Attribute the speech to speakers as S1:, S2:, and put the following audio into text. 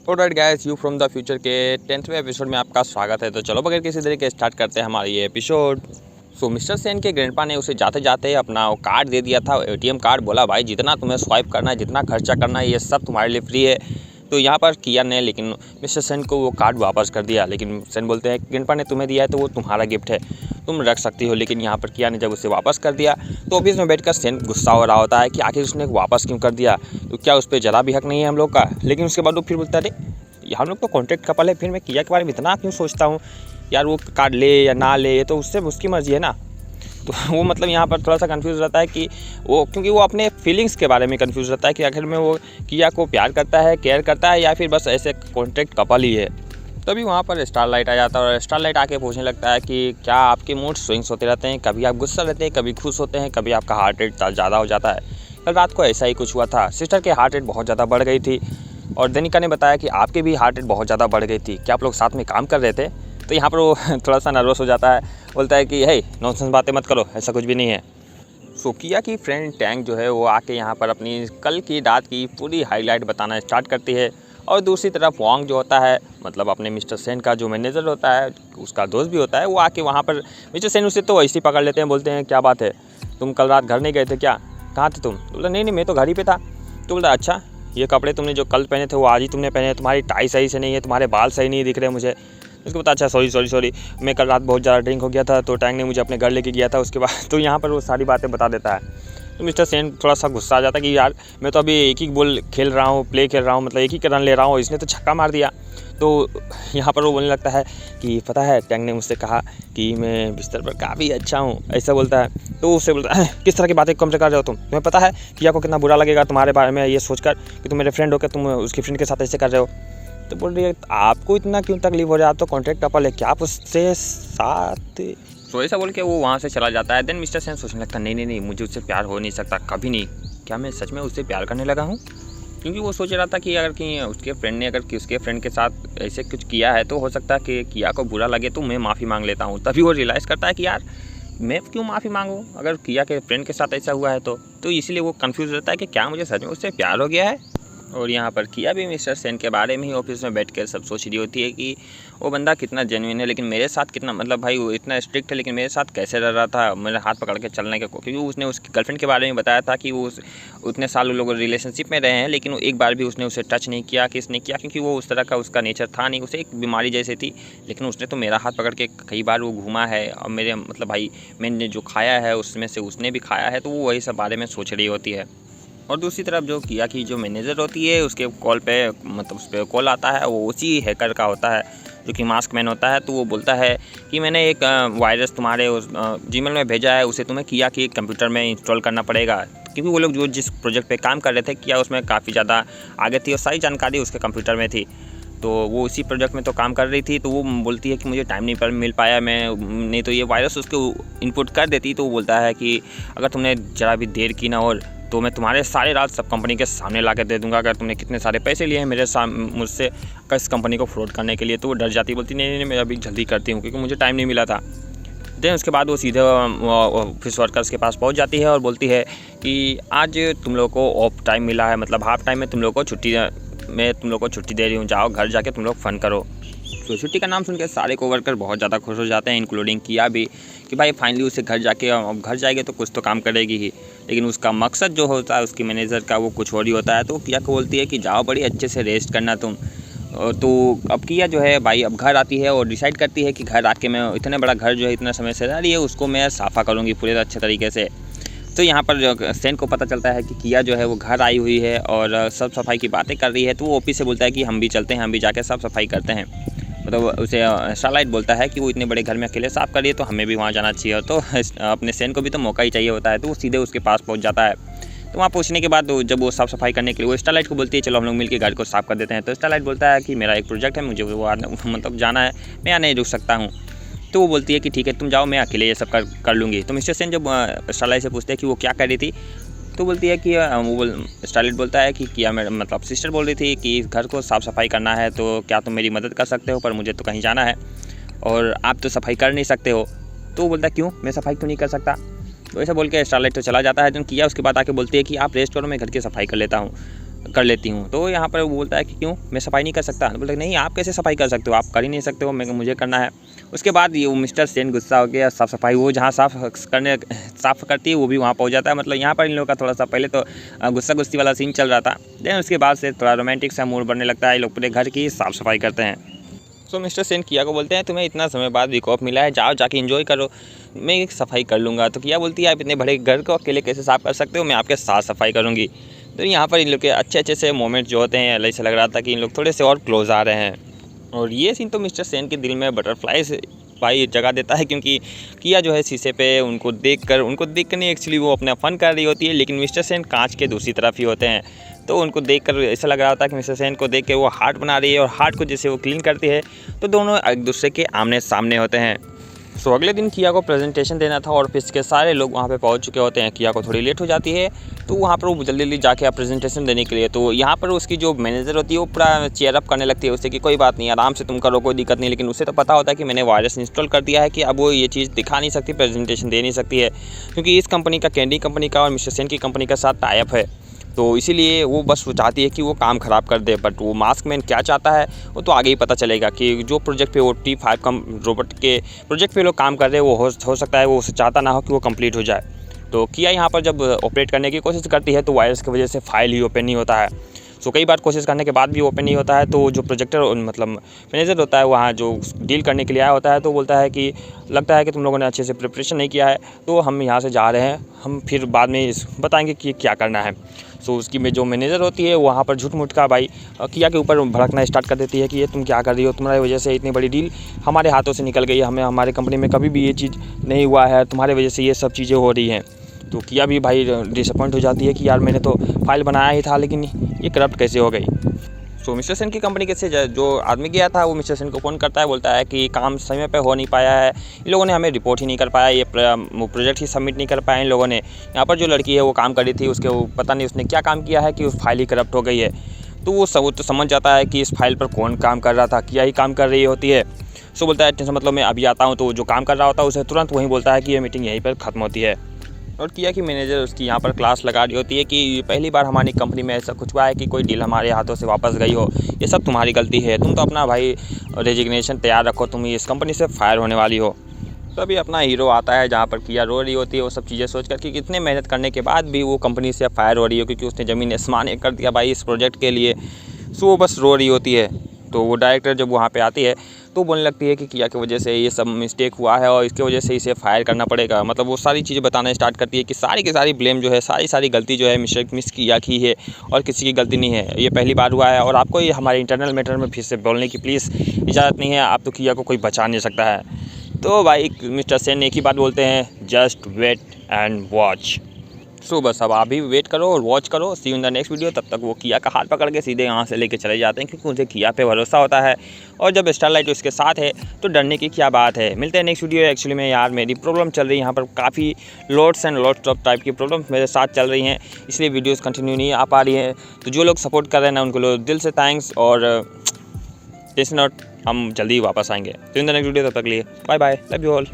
S1: Alright guys, you from the future के 10वें episode में आपका स्वागत है। तो चलो बगैर किसी तरीके स्टार्ट करते हैं हमारा ये एपिसोड। सो मिस्टर सेन के ग्रैंडपा ने उसे जाते जाते अपना वो कार्ड दे दिया था, एटीएम कार्ड। बोला भाई जितना तुम्हें स्वाइप करना है, जितना खर्चा करना है, ये सब तुम्हारे लिए फ्री है। तो यहाँ पर किया ने लेकिन मिस्टर सेन को वो कार्ड वापस कर दिया। लेकिन सेन बोलते हैं ग्रैंडपा ने तुम्हें दिया है तो वो तुम्हारा गिफ्ट है, तुम रख सकती हो। लेकिन यहाँ पर किया ने जब उसे वापस कर दिया तो ऑफिस में बैठकर सेन गुस्सा हो रहा होता है कि आखिर उसने वापस क्यों कर दिया, तो क्या उस पर जरा भी हक नहीं है हम लोग का। लेकिन उसके बाद वो फिर बोलता है हम लोग तो कॉन्ट्रैक्ट कपल है, फिर मैं किया के बारे में इतना क्यों सोचता हूँ यार, वो कार्ड ले या ना ले ये तो उससे उसकी मर्जी है ना। तो वो मतलब यहाँ पर थोड़ा सा कंफ्यूज रहता है कि वो, क्योंकि वो अपने फीलिंग्स के बारे में कंफ्यूज रहता है कि आखिर में वो किया को प्यार करता है, केयर करता है, या फिर बस ऐसे कॉन्ट्रैक्ट कपल ही है। तभी वहाँ पर स्टारलाइट आ जाता है और स्टारलाइट आके पूछने लगता है कि क्या आपके मूड स्विंग्स होते रहते हैं, कभी आप गुस्सा रहते हैं, कभी खुश होते हैं, कभी आपका हार्ट रेट ज़्यादा हो जाता है। कल रात को ऐसा ही कुछ हुआ था, सिस्टर के हार्ट रेट बहुत ज़्यादा बढ़ गई थी और दनिका ने बताया कि आपके भी हार्ट रेट बहुत ज़्यादा बढ़ गई थी, क्या आप लोग साथ में काम कर रहे थे। तो यहाँ पर वो थोड़ा सा नर्वस हो जाता है, बोलता है कि हे नॉनसेंस बातें मत करो, ऐसा कुछ भी नहीं है। सो किया की फ्रेंड टैंक जो है वो आके यहाँ पर अपनी कल की रात की पूरी हाईलाइट बताना स्टार्ट करती है। और दूसरी तरफ वांग जो होता है, मतलब अपने मिस्टर सेन का जो मैनेजर होता है, उसका दोस्त भी होता है, वो आके वहाँ पर मिस्टर सेन उसे तो ऐसे ही पकड़ लेते हैं। बोलते हैं क्या बात है, तुम कल रात घर नहीं गए थे क्या, कहाँ थे तुम। तो बोला नहीं मैं तो घर ही पे था। तो बोला अच्छा, ये कपड़े तुमने जो कल पहने थे वो आज ही तुमने पहने, तुम्हारी टाई सही से नहीं है, तुम्हारे बाल सही नहीं दिख रहे मुझे। उसको पता अच्छा सॉरी मैं कल रात बहुत ज़्यादा ड्रिंक हो गया था तो टैंक ने मुझे अपने घर लेके गया था उसके बाद। तो यहाँ पर वो सारी बातें बता देता है। तो मिस्टर सेन थोड़ा सा गुस्सा आ जाता है कि यार मैं तो अभी एक ही बॉल खेल रहा हूँ, प्ले खेल रहा हूँ, मतलब एक ही रन ले रहा हूँ, इसने तो छक्का मार दिया। तो यहाँ पर वो बोलने लगता है कि पता है टैंक ने मुझसे कहा कि मैं बिस्तर पर काफ़ी अच्छा हूँ, ऐसा बोलता है। तो उससे बोलता है किस तरह की बातें कम से कर रहे हो तुम्हें पता है किया को कितना बुरा लगेगा तुम्हारे बारे में ये सोचकर कि तुम मेरे फ्रेंड हो के तुम उसके फ्रेंड के साथ ऐसे कर रहे हो। तो बोल रही है आपको इतना क्यों तकलीफ हो रहा है, आप तो कॉन्ट्रैक्ट कपल है, क्या आप उससे साथ। तो ऐसा बोल के वो वहाँ से चला जाता है। देन मिस्टर सेन सोचने लगता है नहीं मुझे उससे प्यार हो नहीं सकता, कभी नहीं। क्या मैं सच में उससे प्यार करने लगा हूँ, क्योंकि वो सोच रहा था कि अगर कि उसके फ्रेंड ने अगर कि उसके फ्रेंड के साथ ऐसे कुछ किया है तो हो सकता है कि किया को बुरा लगे तो मैं माफ़ी मांग लेता हूँ। तभी वो रियलाइज़ करता है कि यार मैं क्यों माफ़ी मांगूँ अगर किया के फ्रेंड के साथ ऐसा हुआ है तो इसीलिए वो कंफ्यूज रहता है कि क्या मुझे सच में उससे प्यार हो गया है। और यहाँ पर किया भी मिस्टर सेन के बारे में ही ऑफिस में बैठ कर सब सोच रही होती है कि वो बंदा कितना जेन्युइन है, लेकिन मेरे साथ कितना, मतलब भाई वो इतना स्ट्रिक्ट है लेकिन मेरे साथ कैसे रह रहा था मेरे हाथ पकड़ के चलने के, क्योंकि उसने उसकी गर्लफ्रेंड के बारे में बताया था कि वो उतने साल लोग रिलेशनशिप में रहे हैं लेकिन एक बार भी उसने उसे टच नहीं किया, किस नहीं किया, क्योंकि वो उस तरह का उसका नेचर था नहीं, उसे एक बीमारी जैसी थी। लेकिन उसने तो मेरा हाथ पकड़ के कई बार वो घूमा है और मेरे मतलब भाई मैंने जो खाया है उसमें से उसने भी खाया है, तो वो वही सब बारे में सोच रही होती है। और दूसरी तरफ जो किया की जो मैनेजर होती है उसके कॉल पे, मतलब उस पर कॉल आता है, वो उसी हैकर का होता है जो कि मास्क मैन होता है। तो वो बोलता है कि मैंने एक वायरस तुम्हारे उस जीमेल में भेजा है, उसे तुम्हें किया कि कंप्यूटर में इंस्टॉल करना पड़ेगा, क्योंकि वो लोग जो जिस प्रोजेक्ट पे काम कर रहे थे किया उसमें काफ़ी ज़्यादा आगे थी और सारी जानकारी उसके कंप्यूटर में थी। तो वो उसी प्रोजेक्ट में तो काम कर रही थी। तो वो बोलती है कि मुझे टाइम नहीं मिल पाया, मैं नहीं तो ये वायरस उसको इनपुट कर देती। तो वो बोलता है कि अगर तुमने ज़रा भी देर की ना और तो मैं तुम्हारे सारे राज सब कंपनी के सामने ला के दे दूंगा, अगर तुमने कितने सारे पैसे लिए हैं मुझसे इस कंपनी को फ्रॉड करने के लिए। तो वो डर जाती, बोलती नहीं मैं अभी जल्दी करती हूँ क्योंकि मुझे टाइम नहीं मिला था। देन उसके बाद वो सीधे ऑफिस वर्कर्स के पास पहुँच जाती है और बोलती है कि आज तुम लोगों को ऑफ टाइम मिला है, मतलब हाफ टाइम में तुम लोगों को छुट्टी दे रही हूँ, जाओ घर जाके तुम लोग फ़न करो। तो छुट्टी का नाम सुन के सारे कोवर्कर बहुत ज़्यादा खुश हो जाते हैं, इंक्लूडिंग किया भी, कि भाई फाइनली उसे घर जाके, अब घर जाएगी तो कुछ तो काम करेगी ही। लेकिन उसका मकसद जो होता है उसकी मैनेजर का वो कुछ और ही होता है। तो किया को बोलती है कि जाओ बड़ी अच्छे से रेस्ट करना तुम। तो अब किया जो है भाई अब घर आती है और डिसाइड करती है कि घर आके मैं इतना बड़ा घर जो है इतना समय से रह रही है उसको मैं साफ़ा करूँगी पूरे अच्छे तरीके से। तो यहाँ पर जो सेन को पता चलता है कि किया जो है वो घर आई हुई है और सब सफाई की बातें कर रही है। तो वो ऑफिस से बोलता है कि हम भी चलते हैं, हम भी जाके साफ़ सफाई करते हैं। मतलब उसे स्टारलाइट बोलता है कि वो इतने बड़े घर में अकेले साफ़ कर रही है तो हमें भी वहाँ जाना चाहिए। तो अपने सेन को भी तो मौका ही चाहिए होता है। तो वो सीधे उसके पास पहुँच जाता है। तो वहाँ पहुँचने के बाद जब वो साफ़ सफाई करने के लिए वो स्टारलाइट को बोलती है चलो हम लोग मिलकर घर को साफ़ कर देते हैं। तो स्टारलाइट बोलता है कि मेरा एक प्रोजेक्ट है, मुझे वो मतलब जाना है, मैं यहाँ नहीं रुक सकता हूँ। तो वो बोलती है कि ठीक है तुम जाओ, मैं अकेले ये सब कर लूँगी। तो मिस्टर सेन जब स्टारलाइट से पूछते हैं कि वो क्या कर रही थी, तो बोलती है कि स्टारलाइट बोलता है कि किया मैं मतलब सिस्टर बोल रही थी कि घर को साफ़ सफाई करना है तो क्या तुम मेरी मदद कर सकते हो, पर मुझे तो कहीं जाना है और आप तो सफाई कर नहीं सकते हो। तो वो बोलता है क्यों, मैं सफाई क्यों नहीं कर सकता। तो ऐसा बोल के स्टारलाइट तो चला जाता है। जो किया उसके बाद आके बोलती है कि आप रेस्ट करो, मैं घर की सफाई कर लेता हूँ। कर लेती हूँ। तो यहाँ पर वो बोलता है कि क्यों, मैं सफाई नहीं कर सकता? बोलता है नहीं, आप कैसे सफाई कर सकते हो, आप कर ही नहीं सकते हो, मुझे करना है। उसके बाद ये मिस्टर सेन गुस्सा हो गया, साफ़ सफाई वो जहाँ साफ़ करती है वो भी वहाँ पहुँच जाता है। मतलब यहाँ पर इन लोगों का थोड़ा सा पहले तो गुस्सा गुस्सी वाला सीन चल रहा था, देन उसके बाद से थोड़ा रोमांटिक सा मूड बनने लगता है। ये लोग पूरे घर की साफ़ सफाई करते हैं। तो मिस्टर सेन किया को बोलते हैं, तुम्हें इतना समय बाद वीक ऑफ मिला है, जाओ जाके एंजॉय करो, मैं एक सफाई कर लूँगा। तो किया बोलती है, आप इतने बड़े घर को अकेले कैसे साफ़ कर सकते हो, मैं आपके साथ सफाई करूँगी। तो यहाँ पर इन लोग के अच्छे से मोमेंट जो होते हैं, ऐसा लग रहा था कि इन लोग थोड़े से और क्लोज आ रहे हैं। और ये सीन तो मिस्टर सेन के दिल में बटरफ्लाइज भाई जगह देता है, क्योंकि किया जो है शीशे पे उनको देख कर नहीं, एक्चुअली वो अपना फ़न कर रही होती है, लेकिन मिस्टर सेन कांच के दूसरी तरफ ही होते हैं। तो उनको देखकर ऐसा लग रहा था कि मिस्टर सेन को देख के वो हार्ट बना रही है, और हार्ट को जैसे वो क्लीन करती है तो दोनों एक दूसरे के आमने सामने होते हैं। सो अगले दिन किया को प्रेजेंटेशन देना था और ऑफिस के सारे लोग वहाँ पे पहुँच चुके होते हैं। किया को थोड़ी लेट हो जाती है, तो वहाँ पर वो जल्दी जाके प्रेजेंटेशन देने के लिए, तो यहाँ पर उसकी जो मैनेजर होती है वो पूरा चेयर अप करने लगती है उससे कि कोई बात नहीं, आराम से तुम करो, कोई दिक्कत नहीं। लेकिन उसे तो पता होता है कि मैंने वायरस इंस्टॉल कर दिया है, कि अब वो ये चीज़ दिखा नहीं सकती, प्रेजेंटेशन दे नहीं सकती है, क्योंकि इस कंपनी का, कैंडी कंपनी का और मिस्टर सेन की कंपनी का साथ टाई अप है। तो इसीलिए वो बस वो चाहती है कि वो काम ख़राब कर दे। बट वो मास्क मैन क्या चाहता है वो तो आगे ही पता चलेगा, कि जो प्रोजेक्ट पे वो T5 कम रोबोट के प्रोजेक्ट पे लोग काम कर रहे हैं, वो हो सकता है वो उसे चाहता ना हो कि वो कंप्लीट हो जाए। तो किया यहाँ पर जब ऑपरेट करने की कोशिश करती है तो वायरस की वजह से फाइल ही ओपन नहीं होता है। सो कई बार कोशिश करने के बाद भी ओपन नहीं होता है। तो जो प्रोजेक्टर मतलब मैनेजर होता है वहाँ जो डील करने के लिए आया होता है, तो बोलता है कि लगता है कि तुम लोगों ने अच्छे से प्रिपरेशन नहीं किया है, तो हम यहाँ से जा रहे हैं, हम फिर बाद में बताएंगे कि क्या करना है। सो उसकी में जो मैनेजर होती है वहाँ पर झूठ मूठ का भाई किया के ऊपर भड़कना स्टार्ट कर देती है कि ये तुम क्या कर रही हो, तुम्हारी वजह से इतनी बड़ी डील हमारे हाथों से निकल गई है, हमें हमारे कंपनी में कभी भी ये चीज़ नहीं हुआ है, तुम्हारे वजह से ये सब चीज़ें हो रही हैं। तो किया भी भाई डिसअपॉइंट हो जाती है कि यार मैंने तो फाइल बनाया ही था, लेकिन ये करप्ट कैसे हो गई। सो मिस्टर सेन की कंपनी के से जो आदमी गया था वो मिस्टर सेन को फ़ोन करता है, बोलता है कि काम समय पे हो नहीं पाया है, इन लोगों ने हमें रिपोर्ट ही नहीं कर पाया, ये प्रोजेक्ट ही सबमिट नहीं कर पाया इन लोगों ने। यहाँ पर जो लड़की है वो काम कर रही थी, उसके पता नहीं उसने क्या काम किया है कि उस फाइल ही करप्ट हो गई है। तो वो तो समझ जाता है कि इस फाइल पर कौन काम कर रहा था, किया ही काम कर रही होती है। सो बोलता है टेंशन मतलब मैं अभी आता हूँ। तो जो काम कर रहा होता है उसे तुरंत वहीं बोलता है कि ये मीटिंग यहीं पर ख़त्म होती है। और किया कि मैनेजर उसकी यहाँ पर क्लास लगा रही होती है कि पहली बार हमारी कंपनी में ऐसा कुछ हुआ है कि कोई डील हमारे हाथों से वापस गई हो, ये सब तुम्हारी गलती है, तुम तो अपना भाई रेजिग्नेशन तैयार रखो, तुम इस कंपनी से फायर होने वाली हो। तभी अपना हीरो आता है जहाँ पर किया रो रही होती है, वो सब चीज़ें सोच कर कि कितने मेहनत करने के बाद भी वो कंपनी से फायर हो रही है, क्योंकि उसने ज़मीन आसमान कर दिया भाई इस प्रोजेक्ट के लिए। सो वो बस रो रही होती है। तो वो डायरेक्टर जब वहाँ पे आती है तो बोलने लगती है कि किया की वजह से ये सब मिस्टेक हुआ है और इसके वजह से इसे फायर करना पड़ेगा। मतलब वो सारी चीज़ें बताना स्टार्ट करती है कि सारी की सारी ब्लेम जो है, सारी गलती जो है मिस किया की है और किसी की गलती नहीं है, ये पहली बार हुआ है और आपको ये हमारे इंटरनल मैटर में फिर से बोलने की प्लीज़ इजाज़त नहीं है, आप तो किया को कोई बचा नहीं सकता है। तो भाई मिस्टर सेन एक ही बात बोलते हैं, just wait and watch. So बस अब आप भी वेट करो और वॉच करो, see you in the next video. तब तक वो किया का हाथ पकड़ के सीधे यहाँ से लेके चले जाते हैं, क्योंकि मुझे किया पे भरोसा होता है। और जब स्टारलाइट उसके साथ है तो डरने की क्या बात है। मिलते हैं नेक्स्ट वीडियो। एक्चुअली में यार मेरी प्रॉब्लम चल रही है यहाँ पर, काफ़ी loads and loads of type की प्रॉब्लम्स मेरे साथ चल रही हैं, इसलिए वीडियोज़ कंटिन्यू नहीं आ पा रही हैं। तो जो लोग सपोर्ट कर रहे हैं ना उनको लोग दिल से थैंक्स, और टेंशन नॉट, हम जल्दी वापस आएंगे। तो इन द नेक्स्ट वीडियो, तब तक लिए bye bye, love you all.